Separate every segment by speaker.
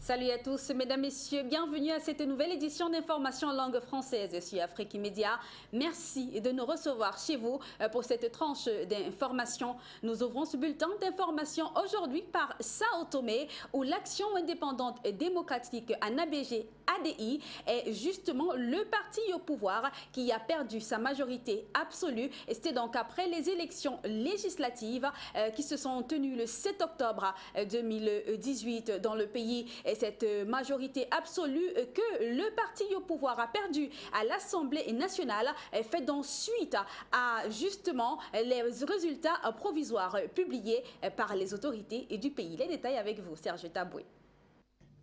Speaker 1: Salut à tous, mesdames, messieurs, bienvenue à cette nouvelle édition d'information en langue française sur Afrique Média. Merci de nous recevoir chez vous pour cette tranche d'information. Nous ouvrons ce bulletin d'information aujourd'hui par Sao Tomé, où l'Action indépendante et démocratique ANABG ADI est justement le parti au pouvoir qui a perdu sa majorité absolue. Et c'était donc après les élections législatives qui se sont tenues le 7 octobre 2018 dans le pays. Et cette majorité absolue que le parti au pouvoir a perdu à l'Assemblée nationale fait donc suite à justement les résultats provisoires publiés par les autorités du pays. Les détails avec vous, Serge Taboué.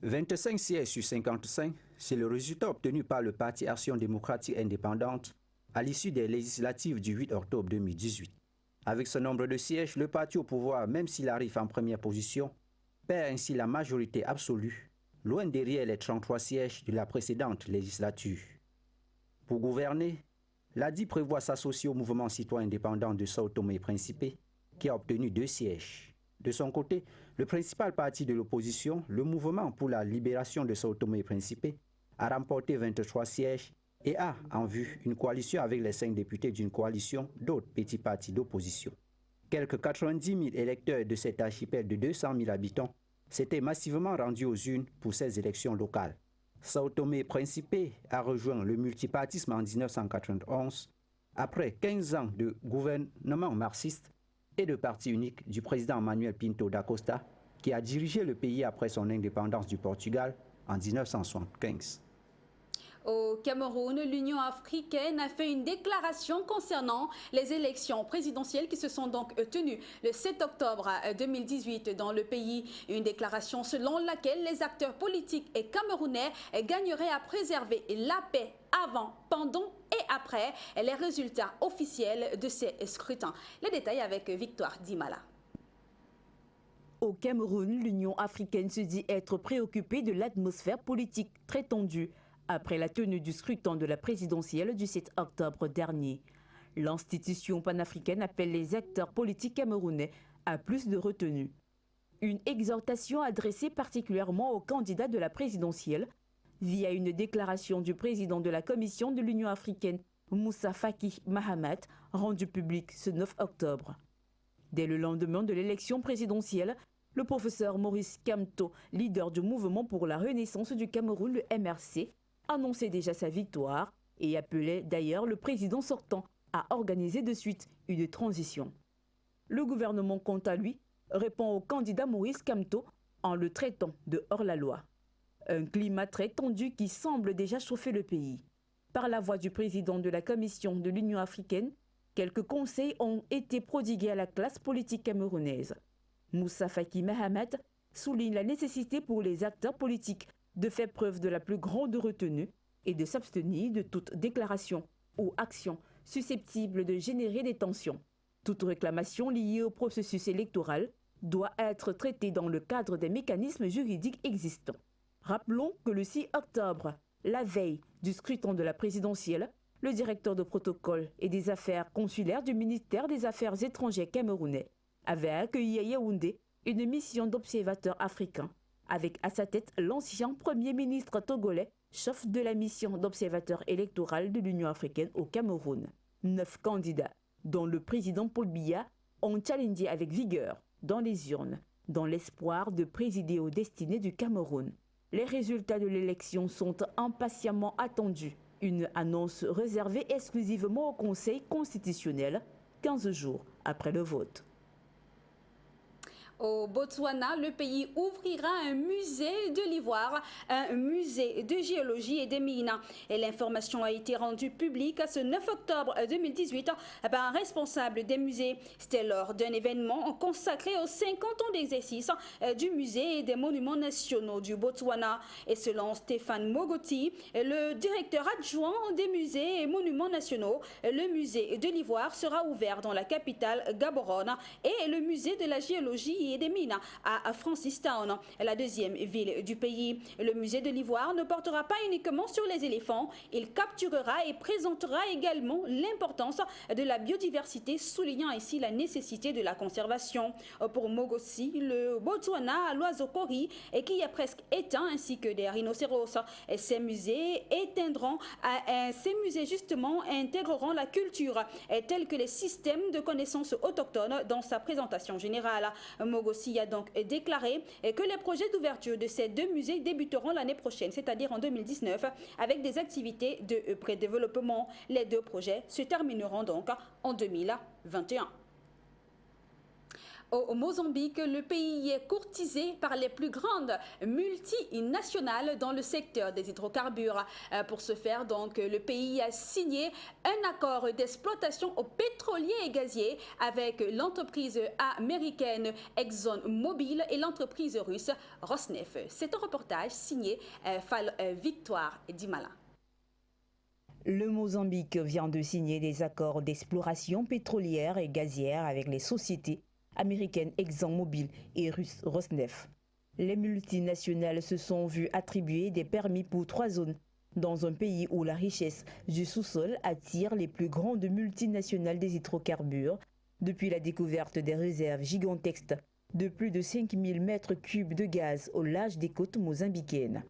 Speaker 2: 25 sièges sur 55, c'est le résultat obtenu par le Parti Action démocratique indépendante à l'issue des législatives du 8 octobre 2018. Avec ce nombre de sièges, le parti au pouvoir, même s'il arrive en première position, perd ainsi la majorité absolue, loin derrière les 33 sièges de la précédente législature. Pour gouverner, l'ADI prévoit s'associer au mouvement citoyen indépendant de Sao Tomé et Principe, qui a obtenu 2 sièges. De son côté, le principal parti de l'opposition, le Mouvement pour la libération de Sao Tomé et Principe, a remporté 23 sièges et a en vue une coalition avec les 5 députés d'une coalition d'autres petits partis d'opposition. Quelques 90 000 électeurs de cet archipel de 200 000 habitants s'étaient massivement rendus aux urnes pour ces élections locales. Sao Tomé et Principe a rejoint le multipartisme en 1991 après 15 ans de gouvernement marxiste et de parti unique du président Manuel Pinto da Costa, qui a dirigé le pays après son indépendance du Portugal en 1975.
Speaker 1: Au Cameroun, l'Union africaine a fait une déclaration concernant les élections présidentielles qui se sont donc tenues le 7 octobre 2018 dans le pays. Une déclaration selon laquelle les acteurs politiques et camerounais gagneraient à préserver la paix avant, pendant et après les résultats officiels de ces scrutins. Les détails avec Victoire Dimala.
Speaker 3: Au Cameroun, l'Union africaine se dit être préoccupée de l'atmosphère politique très tendue après la tenue du scrutin de la présidentielle du 7 octobre dernier. L'institution panafricaine appelle les acteurs politiques camerounais à plus de retenue. Une exhortation adressée particulièrement aux candidats de la présidentielle via une déclaration du président de la Commission de l'Union africaine, Moussa Faki Mahamat, rendue publique ce 9 octobre. Dès le lendemain de l'élection présidentielle, le professeur Maurice Kamto, leader du mouvement pour la renaissance du Cameroun, le MRC, annonçait déjà sa victoire et appelait d'ailleurs le président sortant à organiser de suite une transition. Le gouvernement, quant à lui, répond au candidat Maurice Kamto en le traitant de hors-la-loi. Un climat très tendu qui semble déjà chauffer le pays. Par la voix du président de la Commission de l'Union africaine, quelques conseils ont été prodigués à la classe politique camerounaise. Moussa Faki Mahamat souligne la nécessité pour les acteurs politiques de faire preuve de la plus grande retenue et de s'abstenir de toute déclaration ou action susceptible de générer des tensions. Toute réclamation liée au processus électoral doit être traitée dans le cadre des mécanismes juridiques existants. Rappelons que le 6 octobre, la veille du scrutin de la présidentielle, le directeur de protocole et des affaires consulaires du ministère des Affaires étrangères camerounais avait accueilli à Yaoundé une mission d'observateurs africains, avec à sa tête l'ancien Premier ministre togolais, chef de la mission d'observateur électoral de l'Union africaine au Cameroun. 9 candidats, dont le président Paul Biya, ont challengé avec vigueur dans les urnes, dans l'espoir de présider aux destinées du Cameroun. Les résultats de l'élection sont impatiemment attendus. Une annonce réservée exclusivement au Conseil constitutionnel, 15 jours après le vote.
Speaker 1: Au Botswana, le pays ouvrira un musée de l'ivoire, un musée de géologie et des mines. Et l'information a été rendue publique ce 9 octobre 2018 par un responsable des musées. C'était lors d'un événement consacré aux 50 ans d'exercice du musée et des monuments nationaux du Botswana. Et selon Stéphane Mogoti, le directeur adjoint des musées et monuments nationaux, le musée de l'ivoire sera ouvert dans la capitale Gaborone et le musée de la géologie pétrolier et des mines à Francistown, la deuxième ville du pays. Le musée de l'ivoire ne portera pas uniquement sur les éléphants, il capturera et présentera également l'importance de la biodiversité, soulignant ici la nécessité de la conservation. Pour Mogossi, le Botswana à l'oiseau kori et qui est presque éteint, ainsi que des rhinocéros. Ces musées justement intégreront la culture telle que les systèmes de connaissances autochtones dans sa présentation générale. Mogossi a donc déclaré que les projets d'ouverture de ces deux musées débuteront l'année prochaine, c'est-à-dire en 2019, avec des activités de pré-développement. Les deux projets se termineront donc en 2021. Au Mozambique, le pays est courtisé par les plus grandes multinationales dans le secteur des hydrocarbures. Pour ce faire, donc, le pays a signé un accord d'exploitation pétrolier et gazier avec l'entreprise américaine ExxonMobil et l'entreprise russe Rosneft. C'est un reportage signé Victoire Dimala.
Speaker 3: Le Mozambique vient de signer des accords d'exploration pétrolière et gazière avec les sociétés américaine ExxonMobil et russe Rosneft. Les multinationales se sont vues attribuer des permis pour 3 zones dans un pays où la richesse du sous-sol attire les plus grandes multinationales des hydrocarbures depuis la découverte des réserves gigantesques de plus de 5000 mètres cubes de gaz au large des côtes mozambicaines.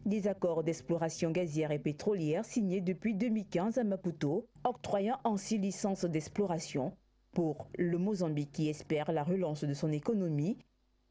Speaker 3: Des accords d'exploration gazière et pétrolière signés depuis 2015 à Maputo, octroyant ainsi licence d'exploration pour le Mozambique qui espère la relance de son économie,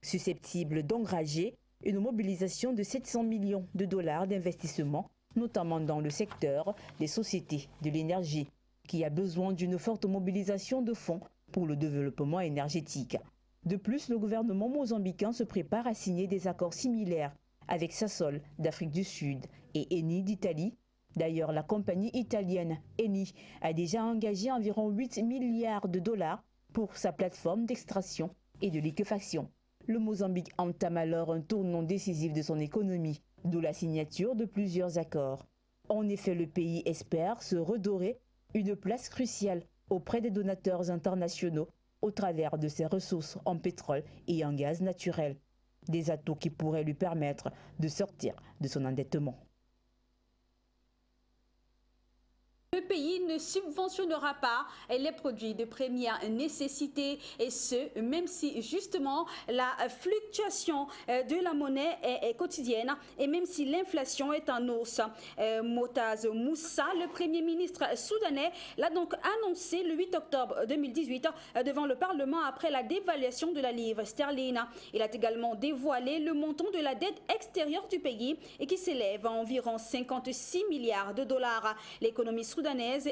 Speaker 3: susceptible d'engager une mobilisation de 700 millions de dollars d'investissement, notamment dans le secteur des sociétés de l'énergie, qui a besoin d'une forte mobilisation de fonds pour le développement énergétique. De plus, le gouvernement mozambicain se prépare à signer des accords similaires avec Sasol d'Afrique du Sud et Eni d'Italie. D'ailleurs, la compagnie italienne Eni a déjà engagé environ 8 milliards de dollars pour sa plateforme d'extraction et de liquéfaction. Le Mozambique entame alors un tournant décisif de son économie, d'où la signature de plusieurs accords. En effet, le pays espère se redorer une place cruciale auprès des donateurs internationaux au travers de ses ressources en pétrole et en gaz naturel, des atouts qui pourraient lui permettre de sortir de son endettement.
Speaker 1: Le pays ne subventionnera pas les produits de première nécessité et ce, même si justement la fluctuation de la monnaie est quotidienne et même si l'inflation est en hausse. Motaz Moussa, le premier ministre soudanais, l'a donc annoncé le 8 octobre 2018 devant le Parlement après la dévaluation de la livre sterling. Il a également dévoilé le montant de la dette extérieure du pays et qui s'élève à environ 56 milliards de dollars. L'économie soudanaise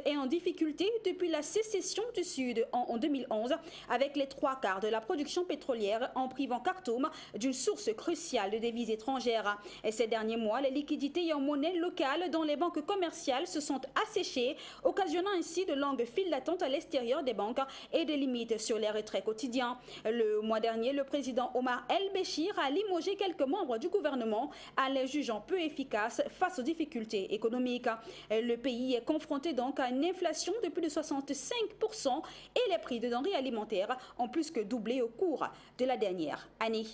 Speaker 1: est en difficulté depuis la sécession du Sud en 2011 avec les 3/4 de la production pétrolière en privant Khartoum d'une source cruciale de devises étrangères. Et ces derniers mois, les liquidités en monnaie locale dans les banques commerciales se sont asséchées, occasionnant ainsi de longues files d'attente à l'extérieur des banques et des limites sur les retraits quotidiens. Le mois dernier, le président Omar El-Béchir a limogé quelques membres du gouvernement en les jugeant peu efficaces face aux difficultés économiques. Le pays est confronté donc à une inflation de plus de 65% et les prix de denrées alimentaires ont plus que doublé au cours de la dernière année.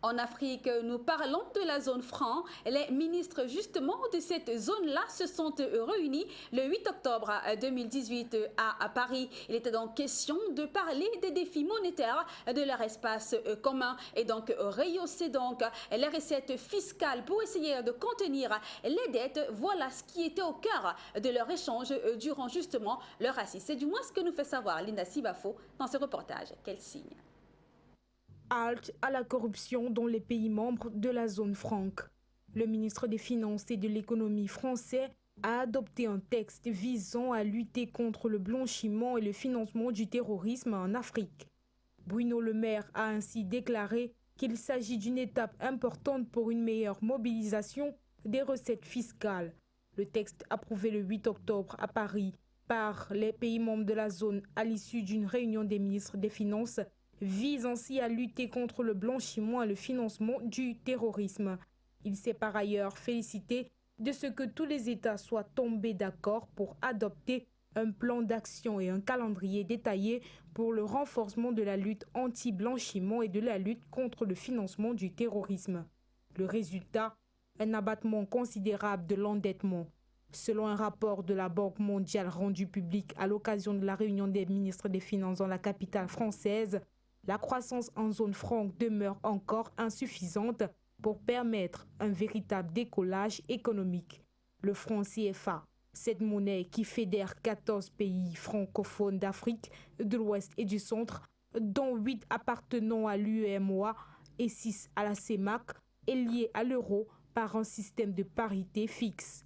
Speaker 1: En Afrique, nous parlons de la zone franc. Les ministres justement de cette zone-là se sont réunis le 8 octobre 2018 à Paris. Il était donc question de parler des défis monétaires de leur espace commun et donc rehausser donc les recettes fiscales pour essayer de contenir les dettes. Voilà ce qui était au cœur de leur échange durant justement leur assise. C'est du moins ce que nous fait savoir Linda Sibafo dans ce reportage. Quel signe?
Speaker 4: Halte à la corruption dans les pays membres de la zone franc. Le ministre des Finances et de l'Économie français a adopté un texte visant à lutter contre le blanchiment et le financement du terrorisme en Afrique. Bruno Le Maire a ainsi déclaré qu'il s'agit d'une étape importante pour une meilleure mobilisation des recettes fiscales. Le texte approuvé le 8 octobre à Paris par les pays membres de la zone à l'issue d'une réunion des ministres des Finances vise ainsi à lutter contre le blanchiment et le financement du terrorisme. Il s'est par ailleurs félicité de ce que tous les États soient tombés d'accord pour adopter un plan d'action et un calendrier détaillé pour le renforcement de la lutte anti-blanchiment et de la lutte contre le financement du terrorisme. Le résultat, un abattement considérable de l'endettement. Selon un rapport de la Banque mondiale rendu public à l'occasion de la réunion des ministres des Finances dans la capitale française, la croissance en zone franc demeure encore insuffisante pour permettre un véritable décollage économique. Le franc CFA, cette monnaie qui fédère 14 pays francophones d'Afrique, de l'Ouest et du Centre, dont 8 appartenant à l'UEMOA et 6 à la CEMAC, est liée à l'euro par un système de parité fixe.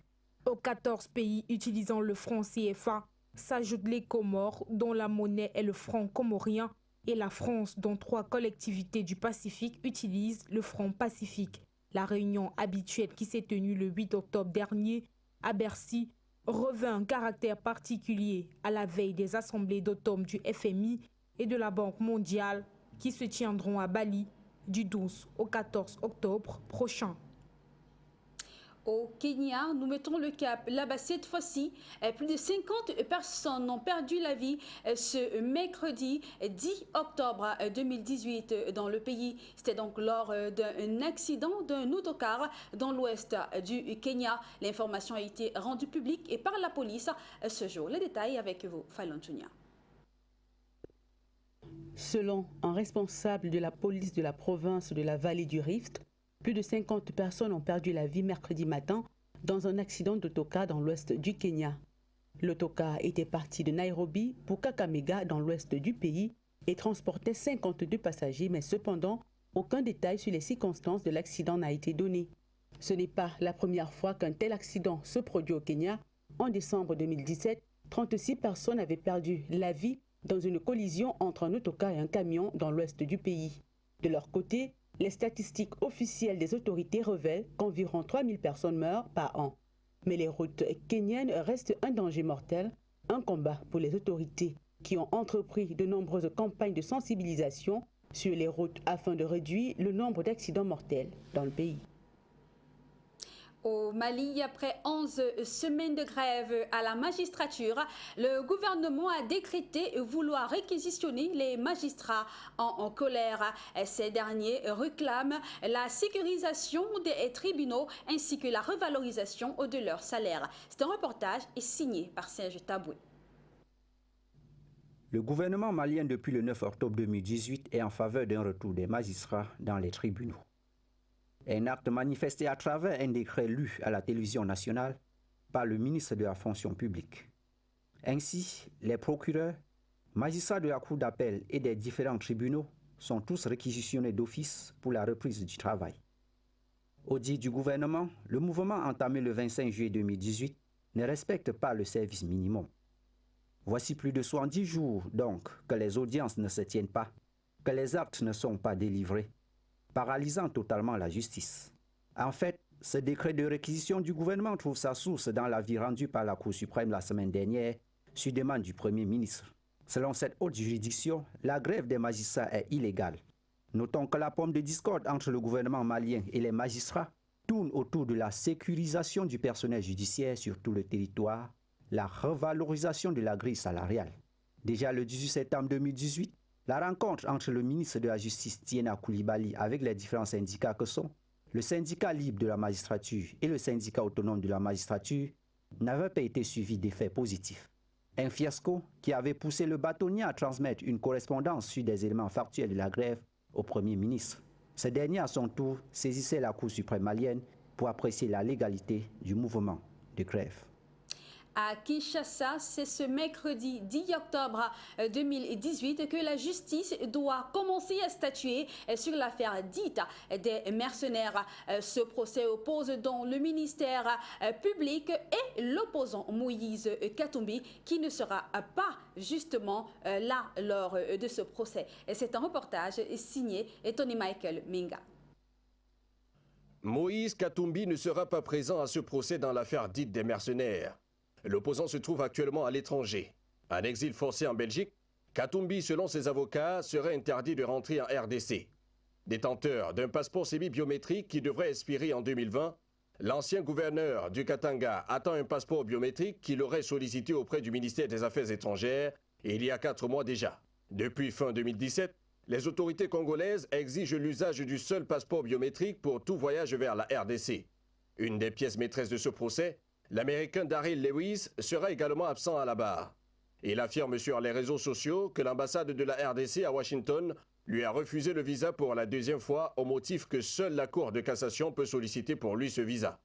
Speaker 4: Aux 14 pays utilisant le franc CFA s'ajoutent les Comores, dont la monnaie est le franc comorien, et la France, dont 3 collectivités du Pacifique utilisent le franc pacifique. La réunion habituelle qui s'est tenue le 8 octobre dernier à Bercy revêt un caractère particulier à la veille des assemblées d'automne du FMI et de la Banque mondiale qui se tiendront à Bali du 12 au 14 octobre prochain.
Speaker 1: Au Kenya, nous mettons le cap. Là-bas, cette fois-ci, plus de 50 personnes ont perdu la vie ce mercredi 10 octobre 2018 dans le pays. C'était donc lors d'un accident d'un autocar dans l'ouest du Kenya. L'information a été rendue publique et par la police ce jour. Les détails avec vous, Fallon Tunia.
Speaker 5: Selon un responsable de la police de la province de la vallée du Rift, plus de 50 personnes ont perdu la vie mercredi matin dans un accident d'autocar dans l'ouest du Kenya. L'autocar était parti de Nairobi pour Kakamega dans l'ouest du pays et transportait 52 passagers, mais cependant, aucun détail sur les circonstances de l'accident n'a été donné. Ce n'est pas la première fois qu'un tel accident se produit au Kenya. En décembre 2017, 36 personnes avaient perdu la vie dans une collision entre un autocar et un camion dans l'ouest du pays. De leur côté, les statistiques officielles des autorités révèlent qu'environ 3000 personnes meurent par an. Mais les routes kenyanes restent un danger mortel, un combat pour les autorités qui ont entrepris de nombreuses campagnes de sensibilisation sur les routes afin de réduire le nombre d'accidents mortels dans le pays.
Speaker 1: Au Mali, après 11 semaines de grève à la magistrature, le gouvernement a décrété vouloir réquisitionner les magistrats en colère. Ces derniers réclament la sécurisation des tribunaux ainsi que la revalorisation de leur salaire. C'est un reportage signé par Serge Taboué.
Speaker 2: Le gouvernement malien depuis le 9 octobre 2018 est en faveur d'un retour des magistrats dans les tribunaux. Un acte manifesté à travers un décret lu à la télévision nationale par le ministre de la fonction publique. Ainsi, les procureurs, magistrats de la cour d'appel et des différents tribunaux sont tous réquisitionnés d'office pour la reprise du travail. Au dit du gouvernement, le mouvement entamé le 25 juillet 2018 ne respecte pas le service minimum. Voici plus de 70 jours donc que les audiences ne se tiennent pas, que les actes ne sont pas délivrés, paralysant totalement la justice. En fait, ce décret de réquisition du gouvernement trouve sa source dans l'avis rendu par la Cour suprême la semaine dernière sur demande du Premier ministre. Selon cette haute juridiction, la grève des magistrats est illégale. Notons que la pomme de discorde entre le gouvernement malien et les magistrats tourne autour de la sécurisation du personnel judiciaire sur tout le territoire, la revalorisation de la grille salariale. Déjà le 18 septembre 2018, la rencontre entre le ministre de la Justice Tiena Coulibaly avec les différents syndicats que sont le syndicat libre de la magistrature et le syndicat autonome de la magistrature n'avait pas été suivi d'effets positifs. Un fiasco qui avait poussé le bâtonnier à transmettre une correspondance sur des éléments factuels de la grève au Premier ministre. Ce dernier, à son tour, saisissait la Cour suprême malienne pour apprécier la légalité du mouvement de grève.
Speaker 1: À Kinshasa, c'est ce mercredi 10 octobre 2018 que la justice doit commencer à statuer sur l'affaire dite des mercenaires. Ce procès oppose donc le ministère public et l'opposant Moïse Katumbi qui ne sera pas justement là lors de ce procès. C'est un reportage signé Tony Michael Minga.
Speaker 6: Moïse Katumbi ne sera pas présent à ce procès dans l'affaire dite des mercenaires. L'opposant se trouve actuellement à l'étranger. En exil forcé en Belgique, Katumbi, selon ses avocats, serait interdit de rentrer en RDC. Détenteur d'un passeport semi-biométrique qui devrait expirer en 2020, L'ancien gouverneur du Katanga attend un passeport biométrique qu'il aurait sollicité auprès du ministère des Affaires étrangères il y a 4 mois déjà. Depuis fin 2017, les autorités congolaises exigent l'usage du seul passeport biométrique pour tout voyage vers la RDC. Une des pièces maîtresses de ce procès, l'Américain Daryl Lewis, sera également absent à la barre. Il affirme sur les réseaux sociaux que l'ambassade de la RDC à Washington lui a refusé le visa pour la 2e fois au motif que seule la Cour de cassation peut solliciter pour lui ce visa.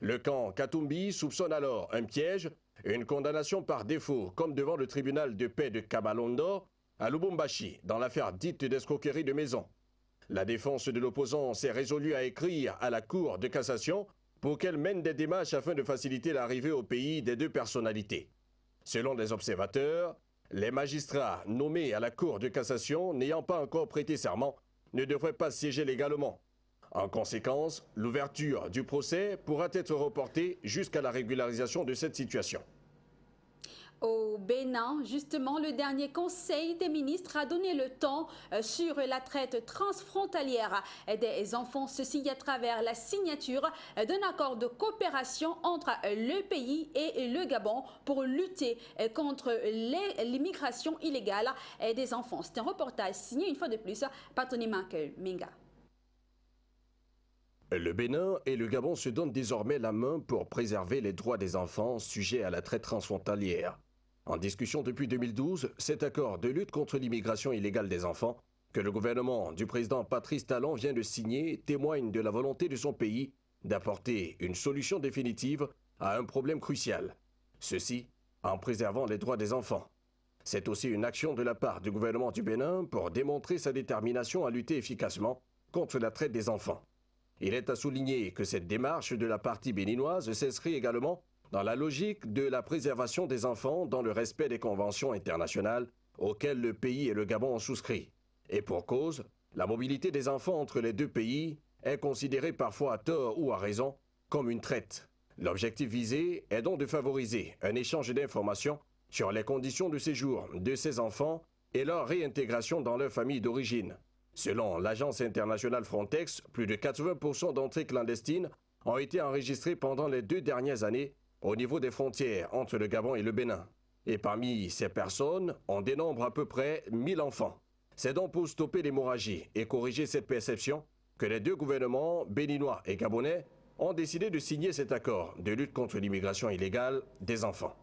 Speaker 6: Le camp Katumbi soupçonne alors un piège, une condamnation par défaut, comme devant le tribunal de paix de Kabalondo, à Lubumbashi, dans l'affaire dite d'escroquerie de maison. La défense de l'opposant s'est résolue à écrire à la Cour de cassation pour qu'elle mène des démarches afin de faciliter l'arrivée au pays des 2 personnalités. Selon les observateurs, les magistrats nommés à la Cour de cassation n'ayant pas encore prêté serment ne devraient pas siéger légalement. En conséquence, l'ouverture du procès pourra être reportée jusqu'à la régularisation de cette situation.
Speaker 1: Au Bénin, justement, le dernier Conseil des ministres a donné le ton sur la traite transfrontalière des enfants, ceci à travers la signature d'un accord de coopération entre le pays et le Gabon pour lutter contre l'immigration illégale des enfants. C'est un reportage signé une fois de plus par Tony Minga.
Speaker 6: Le Bénin et le Gabon se donnent désormais la main pour préserver les droits des enfants sujets à la traite transfrontalière. En discussion depuis 2012, cet accord de lutte contre l'immigration illégale des enfants, que le gouvernement du président Patrice Talon vient de signer, témoigne de la volonté de son pays d'apporter une solution définitive à un problème crucial. Ceci en préservant les droits des enfants. C'est aussi une action de la part du gouvernement du Bénin pour démontrer sa détermination à lutter efficacement contre la traite des enfants. Il est à souligner que cette démarche de la partie béninoise s'inscrit également dans la logique de la préservation des enfants dans le respect des conventions internationales auxquelles le pays et le Gabon ont souscrit. Et pour cause, la mobilité des enfants entre les 2 pays est considérée parfois à tort ou à raison comme une traite. L'objectif visé est donc de favoriser un échange d'informations sur les conditions de séjour de ces enfants et leur réintégration dans leur famille d'origine. Selon l'agence internationale Frontex, plus de 80% d'entrées clandestines ont été enregistrées pendant les 2 dernières années au niveau des frontières entre le Gabon et le Bénin. Et parmi ces personnes, on dénombre à peu près 1000 enfants. C'est donc pour stopper l'hémorragie et corriger cette perception que les 2 gouvernements, béninois et gabonais, ont décidé de signer cet accord de lutte contre l'immigration illégale des enfants.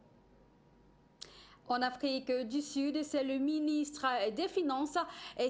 Speaker 1: En Afrique du Sud, c'est le ministre des Finances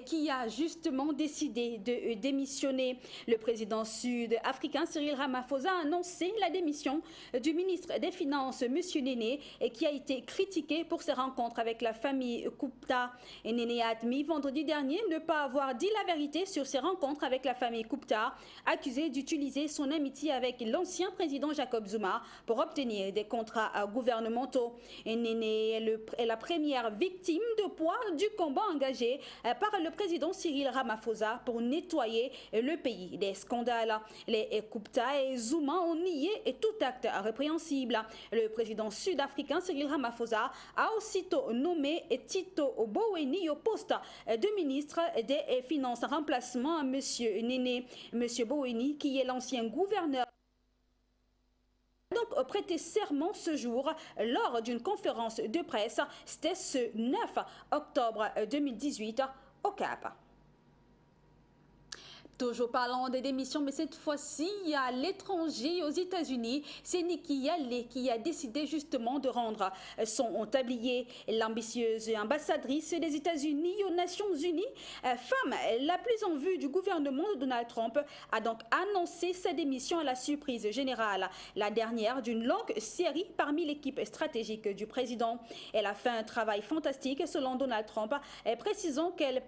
Speaker 1: qui a justement décidé de démissionner. Le président sud-africain Cyril Ramaphosa a annoncé la démission du ministre des Finances, M. Néné, qui a été critiqué pour ses rencontres avec la famille Koupta. Et Néné a admis vendredi dernier ne pas avoir dit la vérité sur ses rencontres avec la famille Koupta, accusé d'utiliser son amitié avec l'ancien président Jacob Zuma pour obtenir des contrats gouvernementaux. Et Néné est la première victime de poids du combat engagé par le président Cyril Ramaphosa pour nettoyer le pays des scandales. Les Koupta et Zuma ont nié tout acte répréhensible. Le président sud-africain Cyril Ramaphosa a aussitôt nommé Tito Mboweni au poste de ministre des Finances, remplacement à M. Néné. M. Mboweni, qui est l'ancien gouverneur, donc prêté serment ce jour lors d'une conférence de presse. C'était ce 9 octobre 2018 au Cap. Toujours parlant des démissions, mais cette fois-ci à l'étranger, aux États-Unis, c'est Nikki Haley qui a décidé justement de rendre son tablier. L'ambitieuse ambassadrice des États-Unis aux Nations Unies, femme la plus en vue du gouvernement de Donald Trump, a donc annoncé sa démission à la surprise générale, la dernière d'une longue série parmi l'équipe stratégique du président. Elle a fait un travail fantastique selon Donald Trump, précisant qu'elle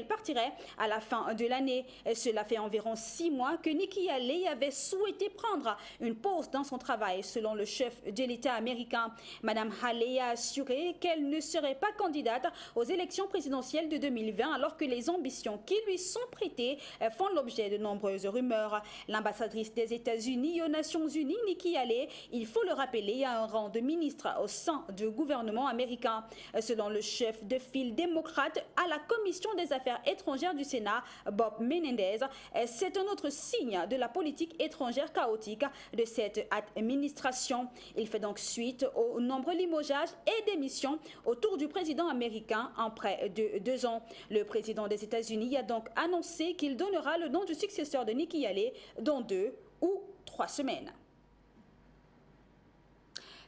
Speaker 1: partirait à la fin de l'année. Cela fait environ 6 mois que Nikki Haley avait souhaité prendre une pause dans son travail, selon le chef de l'État américain. Madame Haley a assuré qu'elle ne serait pas candidate aux élections présidentielles de 2020, alors que les ambitions qui lui sont prêtées font l'objet de nombreuses rumeurs. L'ambassadrice des États-Unis aux Nations Unies, Nikki Haley, il faut le rappeler, a un rang de ministre au sein du gouvernement américain. Selon le chef de file démocrate à la Commission des Affaires étrangères du Sénat, Bob Menendez, Menendez. C'est un autre signe de la politique étrangère chaotique de cette administration. Il fait donc suite aux nombreux limogeages et démissions autour du président américain en près de 2 ans. Le président des États-Unis a donc annoncé qu'il donnera le nom du successeur de Nikki Haley dans 2 ou 3 semaines.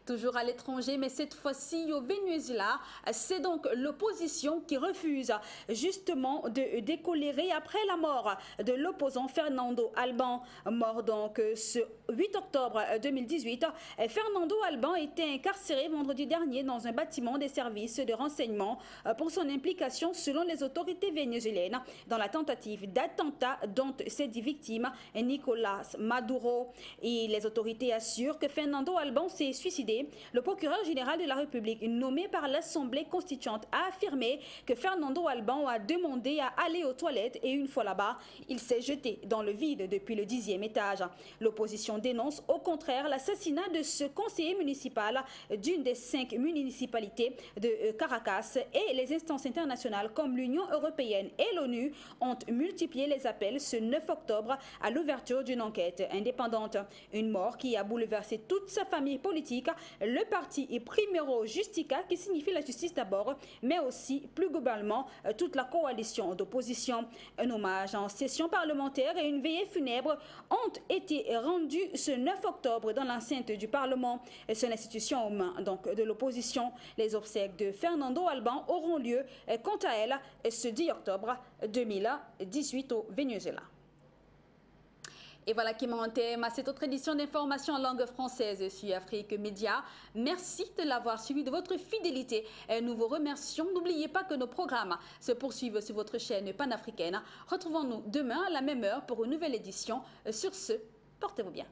Speaker 1: Toujours à l'étranger, mais cette fois-ci au Venezuela, c'est donc l'opposition qui refuse justement de décolérer après la mort de l'opposant Fernando Albán. Mort donc ce 8 octobre 2018, Fernando Albán était incarcéré vendredi dernier dans un bâtiment des services de renseignement pour son implication selon les autorités vénézuéliennes dans la tentative d'attentat dont s'est dit victime Nicolas Maduro. Et les autorités assurent que Fernando Albán s'est suicidé. Le procureur général de la République, nommé par l'Assemblée constituante, a affirmé que Fernando Albán a demandé à aller aux toilettes et une fois là-bas, il s'est jeté dans le vide depuis le 10e étage. L'opposition dénonce au contraire l'assassinat de ce conseiller municipal d'une des 5 municipalités de Caracas et les instances internationales comme l'Union européenne et l'ONU ont multiplié les appels ce 9 octobre à l'ouverture d'une enquête indépendante. Une mort qui a bouleversé toute sa famille politique, le parti Primero Justica, qui signifie la justice d'abord, mais aussi plus globalement toute la coalition d'opposition. Un hommage en session parlementaire et une veillée funèbre ont été rendus ce 9 octobre dans l'enceinte du Parlement. C'est l'institution aux mains donc de l'opposition. Les obsèques de Fernando Albán auront lieu quant à elles ce 10 octobre 2018 au Venezuela. Et voilà qui met un thème à cette autre édition d'information en langue française sur Afrique Média. Merci de l'avoir suivi, de votre fidélité. Et nous vous remercions. N'oubliez pas que nos programmes se poursuivent sur votre chaîne panafricaine. Retrouvons-nous demain à la même heure pour une nouvelle édition. Sur ce, portez-vous bien.